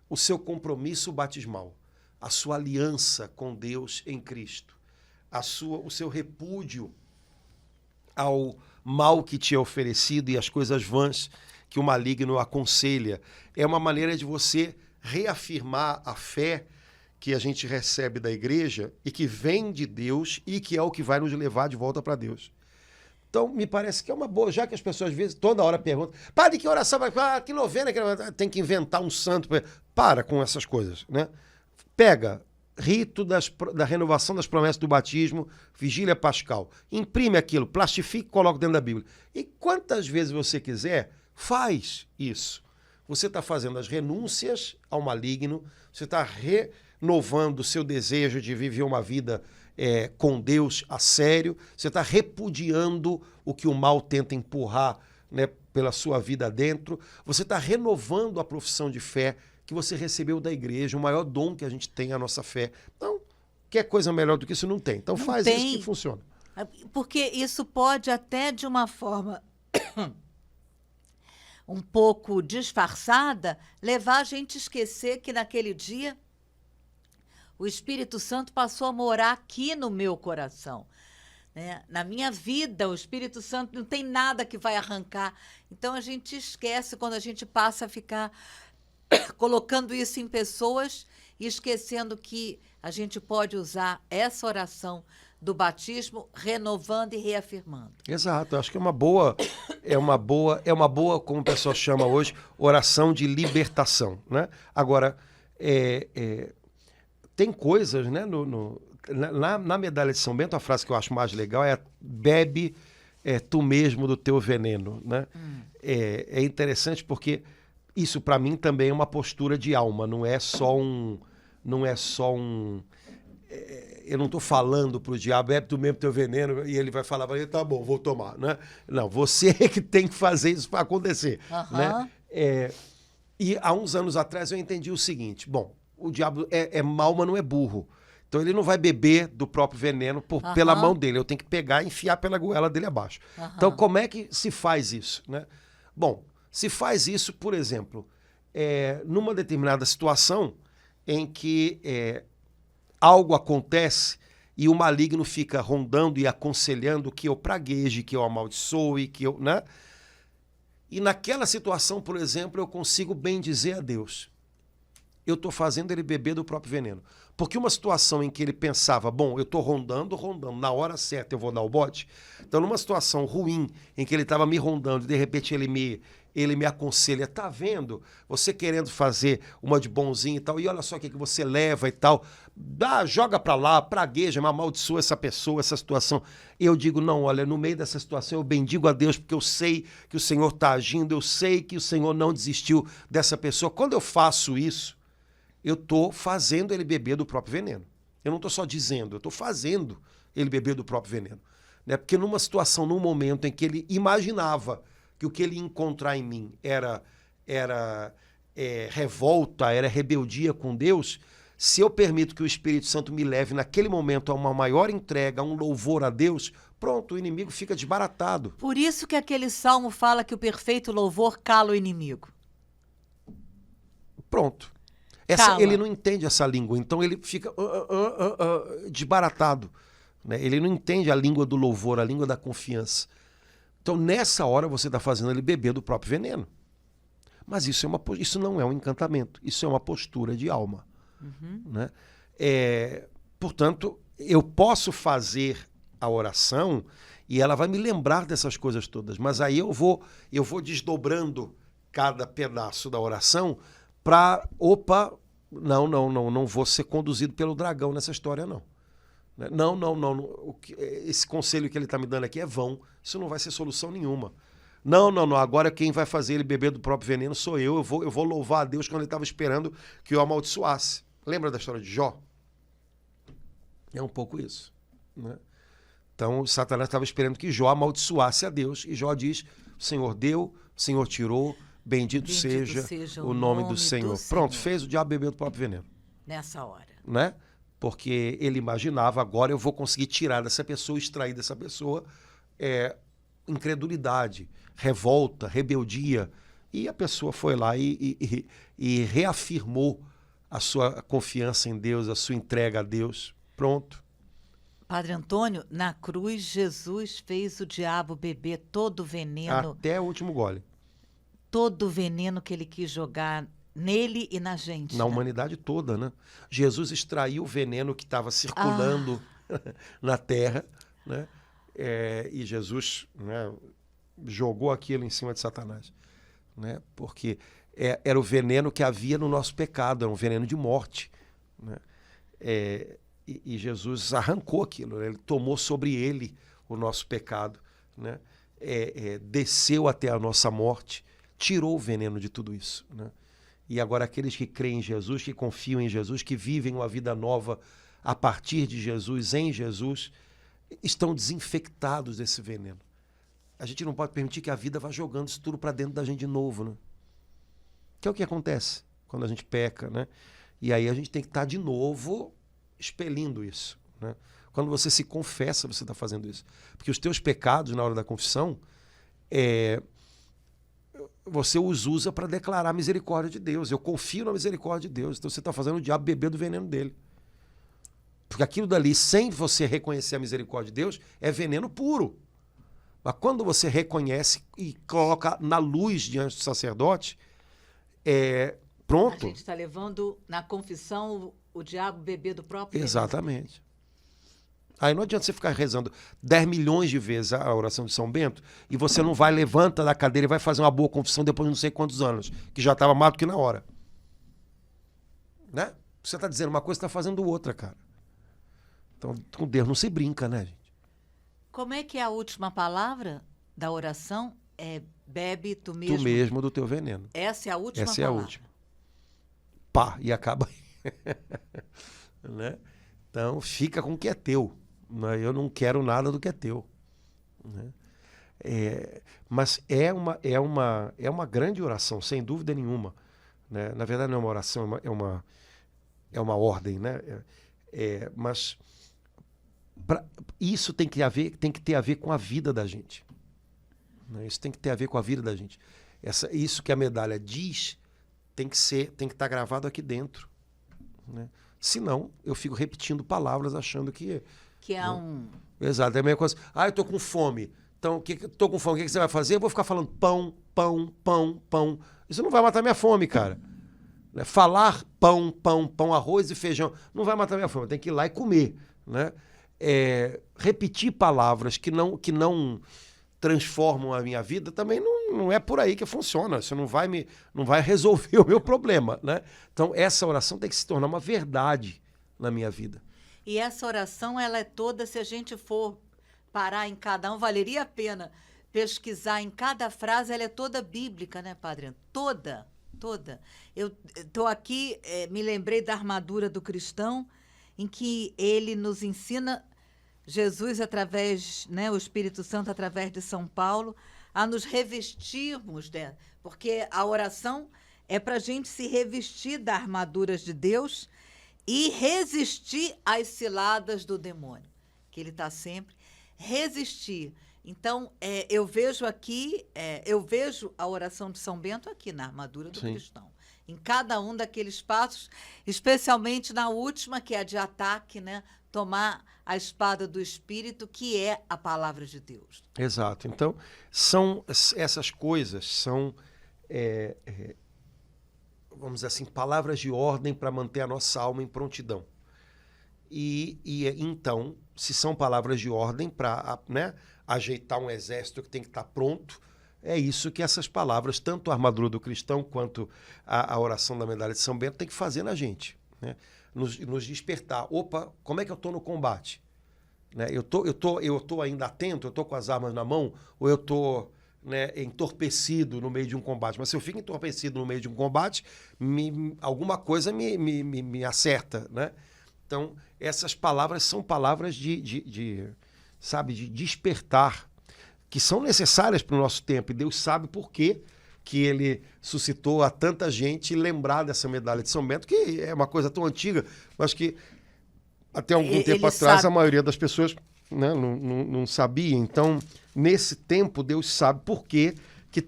o seu compromisso batismal, a sua aliança com Deus em Cristo, o seu repúdio ao mal que te é oferecido e às coisas vãs que o maligno aconselha. É uma maneira de você reafirmar a fé que a gente recebe da igreja e que vem de Deus e que é o que vai nos levar de volta para Deus. Então, me parece que é uma boa, já que as pessoas às vezes toda hora perguntam, padre, que oração vai... que novena, tem que inventar um santo. Para com essas coisas, né? Pega rito da renovação das promessas do batismo, vigília pascal, imprime aquilo, plastifica e coloca dentro da Bíblia. E quantas vezes você quiser, faz isso. Você está fazendo as renúncias ao maligno, você está renovando o seu desejo de viver uma vida com Deus a sério, você está repudiando o que o mal tenta empurrar, né, pela sua vida dentro, você está renovando a profissão de fé que você recebeu da igreja, o maior dom que a gente tem é a nossa fé. Então, quer coisa melhor do que isso? Não tem. Então Não faz tem. isso que funciona. Porque isso pode até de uma forma um pouco disfarçada levar a gente a esquecer que naquele dia o Espírito Santo passou a morar aqui no meu coração. Né? Na minha vida, o Espírito Santo não tem nada que vai arrancar. Então a gente esquece quando a gente passa a ficar colocando isso em pessoas e esquecendo que a gente pode usar essa oração do batismo renovando e reafirmando. Exato, acho que é uma boa, como o pessoal chama hoje, oração de libertação, né? Agora, tem coisas, né, na medalha de São Bento, a frase que eu acho mais legal é bebe tu mesmo do teu veneno, né? É interessante porque isso para mim também é uma postura de alma, não é só um eu não estou falando para o diabo, bebe tu mesmo teu veneno, e ele vai falar para ele, tá bom, vou tomar, né? Não, você é que tem que fazer isso para acontecer, né? E há uns anos atrás eu entendi o seguinte, bom, o diabo é mau, mas não é burro. Então ele não vai beber do próprio veneno pela mão dele. Eu tenho que pegar e enfiar pela goela dele abaixo. Então como é que se faz isso, né? Bom, se faz isso, por exemplo, numa determinada situação em que algo acontece e o maligno fica rondando e aconselhando que eu pragueje, que eu amaldiçoe, que eu, né? E naquela situação, por exemplo, eu consigo bem dizer a Deus, eu estou fazendo ele beber do próprio veneno. Porque uma situação em que ele pensava, bom, eu estou rondando, na hora certa eu vou dar o bote. Então, numa situação ruim, em que ele estava me rondando e de repente ele me aconselha, tá vendo? Você querendo fazer uma de bonzinho e tal, e olha só o que você leva e tal. Joga pra lá, pragueja, amaldiçoa essa pessoa, essa situação. Eu digo, não, olha, no meio dessa situação eu bendigo a Deus, porque eu sei que o Senhor está agindo, eu sei que o Senhor não desistiu dessa pessoa. Quando eu faço isso, eu estou fazendo ele beber do próprio veneno. Eu não estou só dizendo, eu estou fazendo ele beber do próprio veneno. Né? Porque numa situação, num momento em que ele imaginava que o que ele ia encontrar em mim era revolta, era rebeldia com Deus, se eu permito que o Espírito Santo me leve naquele momento a uma maior entrega, a um louvor a Deus, pronto, o inimigo fica desbaratado. Por isso que aquele salmo fala que o perfeito louvor cala o inimigo. Pronto. Ele não entende essa língua, então ele fica desbaratado. Né? Ele não entende a língua do louvor, a língua da confiança. Então, nessa hora, você está fazendo ele beber do próprio veneno. Mas isso não é um encantamento, isso é uma postura de alma. Né? Portanto, eu posso fazer a oração e ela vai me lembrar dessas coisas todas, mas aí eu vou desdobrando cada pedaço da oração para, não vou ser conduzido pelo dragão nessa história, não. Não. Esse conselho que ele está me dando aqui é vão. Isso não vai ser solução nenhuma. Não. Agora quem vai fazer ele beber do próprio veneno sou eu. Eu vou louvar a Deus quando ele estava esperando que eu amaldiçoasse. Lembra da história de Jó? É um pouco isso. Né? Então, Satanás estava esperando que Jó amaldiçoasse a Deus. E Jó diz, o Senhor deu, o Senhor tirou, bendito seja o nome do Senhor. Pronto, fez o diabo beber do próprio veneno. Nessa hora. Né? Porque ele imaginava, agora eu vou conseguir tirar dessa pessoa, extrair dessa pessoa incredulidade, revolta, rebeldia. E a pessoa foi lá e reafirmou a sua confiança em Deus, a sua entrega a Deus. Pronto. Padre Antônio, na cruz, Jesus fez o diabo beber todo o veneno. Até o último gole. Todo o veneno que ele quis jogar nele e na gente. Na humanidade toda, né? Jesus extraiu o veneno que estava circulando na terra, né? E Jesus, né, jogou aquilo em cima de Satanás. Né? Porque era o veneno que havia no nosso pecado, era um veneno de morte. Né? E Jesus arrancou aquilo, né? Ele tomou sobre ele o nosso pecado, né? Desceu até a nossa morte, tirou o veneno de tudo isso. Né? E agora aqueles que creem em Jesus, que confiam em Jesus, que vivem uma vida nova a partir de Jesus, em Jesus, estão desinfectados desse veneno. A gente não pode permitir que a vida vá jogando isso tudo para dentro da gente de novo, né? Que é o que acontece. quando a gente peca, né? E aí a gente tem que estar de novo expelindo isso, né? Quando você se confessa, você está fazendo isso. Porque os teus pecados, na hora da confissão, você os usa para declarar a misericórdia de Deus. Eu confio na misericórdia de Deus. Então você está fazendo o diabo beber do veneno dele. Porque aquilo dali, sem você reconhecer a misericórdia de Deus, é veneno puro. Mas quando você reconhece e coloca na luz diante do sacerdote, pronto. A gente está levando na confissão o diabo beber do próprio veneno. Exatamente. Aí não adianta você ficar rezando 10 milhões de vezes a oração de São Bento e você não vai, levanta da cadeira e vai fazer uma boa confissão depois de não sei quantos anos, que já estava mais do que na hora. Né? Você está dizendo uma coisa, está fazendo outra, cara. Então, com Deus não se brinca, né, gente? Como é que é a última palavra da oração? É bebe tu mesmo. Tu mesmo do teu veneno. Essa é a última Essa é palavra. a última. Pá, e acaba aí. Né? Então, fica com o que é teu. Eu não quero nada do que é teu. Né? Mas é uma grande oração, sem dúvida nenhuma. Né? Na verdade, não é uma oração, é uma ordem. Né? Mas isso tem que ter a ver com a vida da gente. Né? Isso tem que ter a ver com a vida da gente. Isso que a medalha diz tem que estar gravado aqui dentro. Né? Senão, eu fico repetindo palavras achando que... Que é um... Exato, é a mesma coisa. Eu tô com fome. Então, tô com fome, o que você vai fazer? Eu vou ficar falando pão, pão, pão, pão. Isso não vai matar minha fome, cara. Falar pão, pão, pão, arroz e feijão não vai matar minha fome. Tem que ir lá e comer. Né? Repetir palavras que não transformam a minha vida também não é por aí que funciona. Isso não vai resolver o meu problema. Né? Então, essa oração tem que se tornar uma verdade na minha vida. E essa oração, ela é toda, se a gente for parar em cada um, valeria a pena pesquisar em cada frase, ela é toda bíblica, né, Padre? Toda. Eu estou aqui, me lembrei da armadura do cristão, em que ele nos ensina, Jesus através, né, o Espírito Santo através de São Paulo, a nos revestirmos, né? Porque a oração é para a gente se revestir da armadura de Deus e resistir às ciladas do demônio, que ele está sempre. Resistir. Então, eu vejo aqui, eu vejo a oração de São Bento aqui na armadura do cristão. Em cada um daqueles passos, especialmente na última, que é a de ataque, né? Tomar a espada do Espírito, que é a palavra de Deus. Exato. Então, essas coisas são... vamos dizer assim, palavras de ordem para manter a nossa alma em prontidão. E então, se são palavras de ordem para, né, ajeitar um exército que tem que estar pronto, é isso que essas palavras, tanto a armadura do cristão quanto a oração da medalha de São Bento, tem que fazer na gente. Né? Nos despertar. Opa, como é que eu estou no combate? Né? Eu tô ainda atento? Eu estou com as armas na mão? Ou eu estou... Né, entorpecido no meio de um combate. Mas se eu fico entorpecido no meio de um combate, alguma coisa me acerta. Né? Então, essas palavras são palavras de despertar, que são necessárias para o nosso tempo. E Deus sabe por quê que ele suscitou a tanta gente lembrar dessa medalha de São Bento, que é uma coisa tão antiga, mas que até algum tempo atrás a maioria das pessoas, né, não sabia. Então, nesse tempo, Deus sabe por que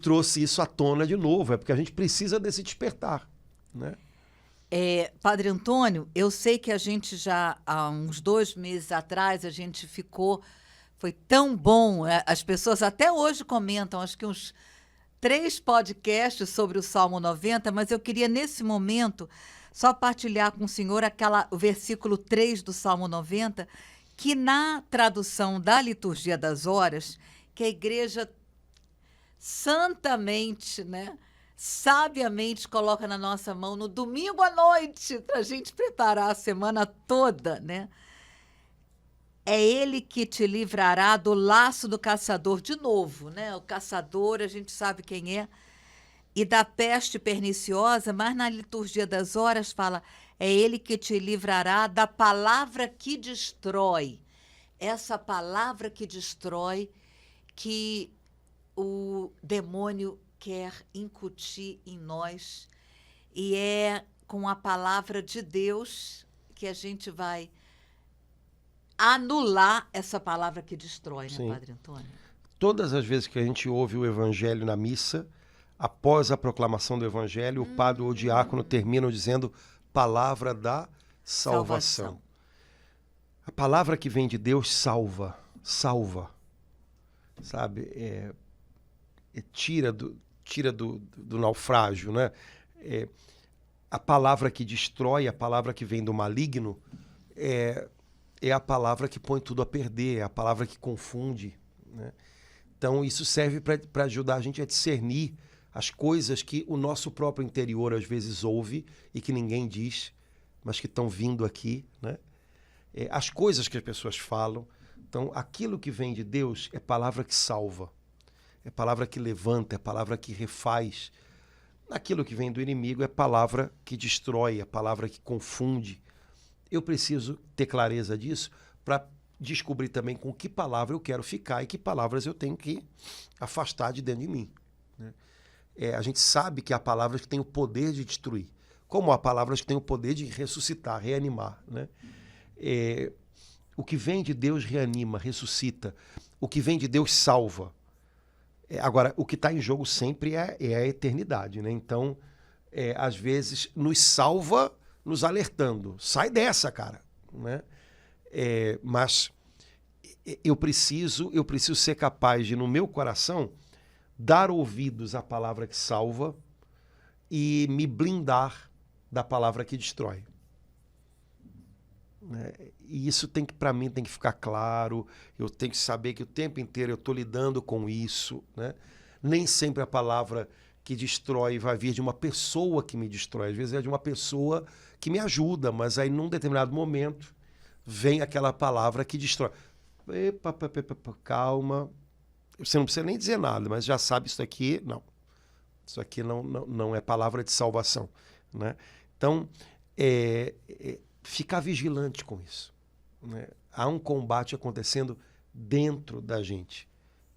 trouxe isso à tona de novo. É porque a gente precisa desse despertar. Né? Padre Antônio, eu sei que a gente já, há uns 2 meses atrás, a gente foi tão bom, as pessoas até hoje comentam, acho que uns 3 podcasts sobre o Salmo 90, mas eu queria, nesse momento, só partilhar com o senhor o versículo 3 do Salmo 90, que na tradução da Liturgia das Horas, que a igreja santamente, né, sabiamente coloca na nossa mão no domingo à noite, para a gente preparar a semana toda, né? É ele que te livrará do laço do caçador, de novo, né? O caçador, a gente sabe quem é, e da peste perniciosa, mas na Liturgia das Horas fala, é ele que te livrará da palavra que destrói. Essa palavra que destrói, que o demônio quer incutir em nós E é com a palavra de Deus que a gente vai anular essa palavra que destrói, né, Sim. Padre Antônio? Todas as vezes que a gente ouve o evangelho na missa, após a proclamação do evangelho, o padre ou o diácono terminam dizendo palavra da salvação. A palavra que vem de Deus salva, sabe? Tira do naufrágio, né? A palavra que destrói, a palavra que vem do maligno, é a palavra que põe tudo a perder, é a palavra que confunde, né? Então isso serve para ajudar a gente a discernir as coisas que o nosso próprio interior às vezes ouve e que ninguém diz, mas que estão vindo aqui, né? As coisas que as pessoas falam. Então, aquilo que vem de Deus é palavra que salva, é palavra que levanta, é palavra que refaz. Aquilo que vem do inimigo é palavra que destrói, é palavra que confunde. Eu preciso ter clareza disso para descobrir também com que palavra eu quero ficar e que palavras eu tenho que afastar de dentro de mim, né? A gente sabe que há palavras que têm o poder de destruir, como há palavras que têm o poder de ressuscitar, reanimar, né? O que vem de Deus reanima, ressuscita. O que vem de Deus salva. Agora, o que está em jogo sempre é a eternidade, né? Então, às vezes, nos salva nos alertando. Sai dessa, cara, né? Mas eu preciso ser capaz de, no meu coração, dar ouvidos à palavra que salva e me blindar da palavra que destrói. E isso para mim tem que ficar claro. Eu tenho que saber que o tempo inteiro eu estou lidando com isso, né? Nem sempre a palavra que destrói vai vir de uma pessoa que me destrói. Às vezes é de uma pessoa que me ajuda, mas aí num determinado momento vem aquela palavra que destrói. Epa, calma. Você não precisa nem dizer nada, mas já sabe isso aqui. Não. Isso aqui não é palavra de salvação, né? Então, ficar vigilante com isso, né? Há um combate acontecendo dentro da gente.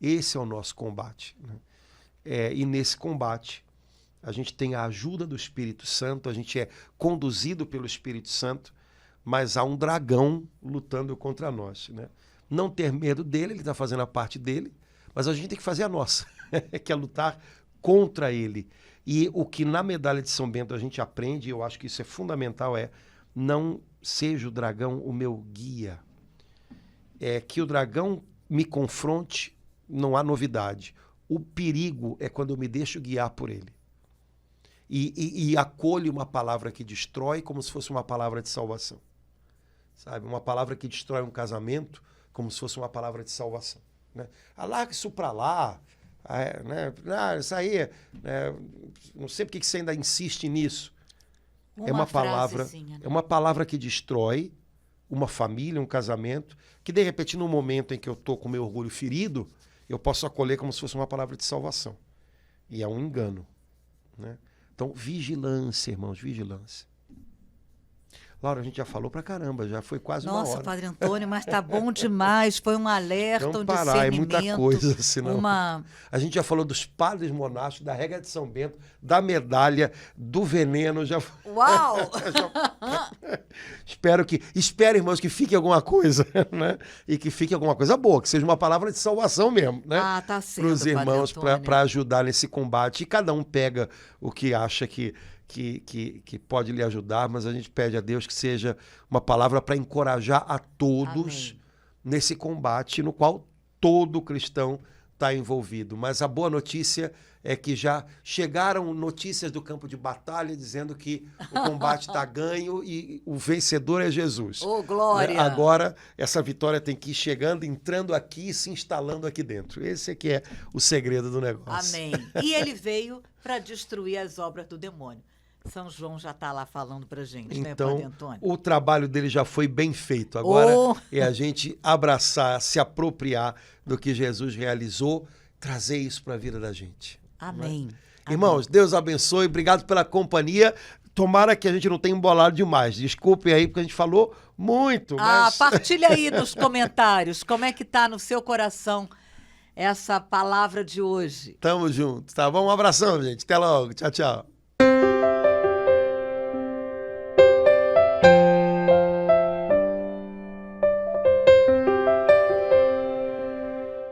Esse é o nosso combate, né? E nesse combate, a gente tem a ajuda do Espírito Santo, a gente é conduzido pelo Espírito Santo, mas há um dragão lutando contra nós, né? Não ter medo dele, ele está fazendo a parte dele, mas a gente tem que fazer a nossa, que é lutar contra ele. E o que na medalha de São Bento a gente aprende, e eu acho que isso é fundamental, não seja o dragão o meu guia. Que o dragão me confronte, não há novidade. O perigo é quando eu me deixo guiar por ele. E acolho uma palavra que destrói como se fosse uma palavra de salvação. Sabe? Uma palavra que destrói um casamento como se fosse uma palavra de salvação, né? Larga isso para lá. Né? Isso aí, não sei porque que você ainda insiste nisso. É uma palavra que destrói uma família, um casamento, que de repente no momento em que eu estou com meu orgulho ferido, eu posso acolher como se fosse uma palavra de salvação. E é um engano, né? Então, vigilância, irmãos, vigilância. Laura, a gente já falou pra caramba, já foi quase uma hora. Nossa, Padre Antônio, mas tá bom demais. Foi um alerta, Vamos um parar, discernimento. É muita coisa, senão... A gente já falou dos padres monásticos, da regra de São Bento, da medalha, do veneno. Já... Uau! Espero, irmãos, que fique alguma coisa, né? E que fique alguma coisa boa, que seja uma palavra de salvação mesmo, né? Tá sendo, para os irmãos, para ajudar nesse combate. E cada um pega o que acha que pode lhe ajudar, mas a gente pede a Deus que seja uma palavra para encorajar a todos. Amém. Nesse combate no qual todo cristão está envolvido. Mas a boa notícia é que já chegaram notícias do campo de batalha dizendo que o combate está ganho e o vencedor é Jesus. Oh, glória! Agora, essa vitória tem que ir chegando, entrando aqui e se instalando aqui dentro. Esse é que é o segredo do negócio. Amém. E ele veio para destruir as obras do demônio. São João já está lá falando para a gente, então, né, Padre Antônio? O trabalho dele já foi bem feito. Agora é a gente abraçar, se apropriar do que Jesus realizou, trazer isso para a vida da gente. Amém. Irmãos, Deus abençoe, obrigado pela companhia. Tomara que a gente não tenha embolado demais. Desculpem aí, porque a gente falou muito. Mas... Partilha aí nos comentários como é que está no seu coração essa palavra de hoje. Tamo junto, tá bom? Um abração, gente. Até logo. Tchau, tchau.